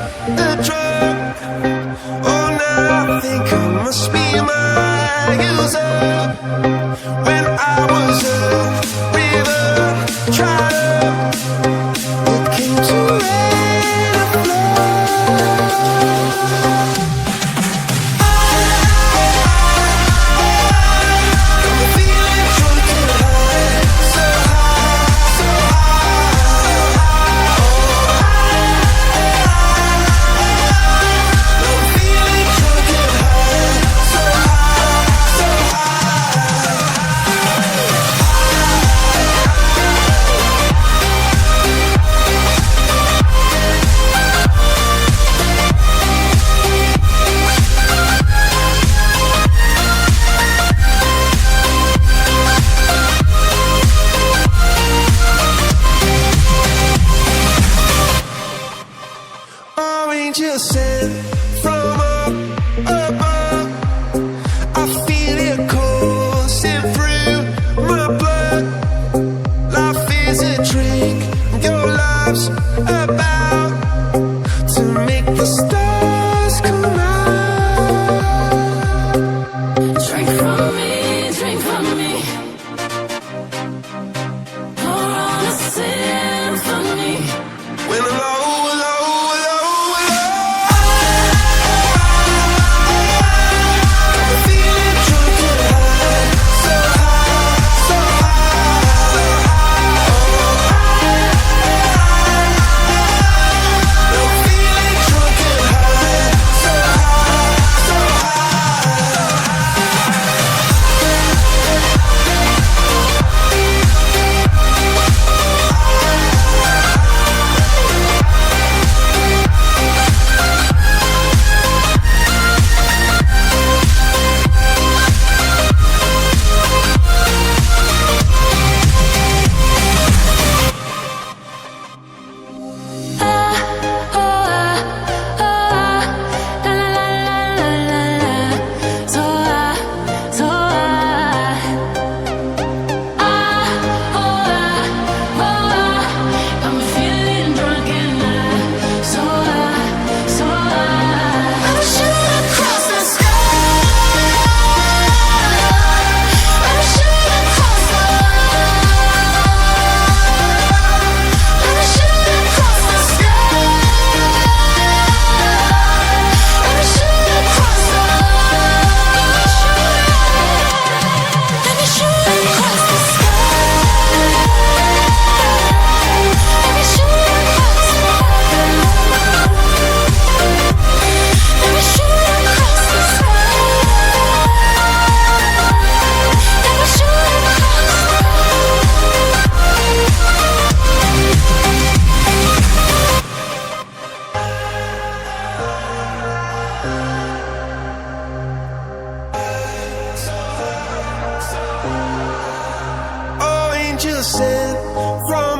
a drug. Oh, now I think I must be my user. When I was a river trotter, it came to rain and flood. Angels sent from up above. I feel it coursing through my blood. Life is a drink, your love's about to make the stars come out. Drink from me, drink from me. Pour on a symphony. When I'm low, angels sent from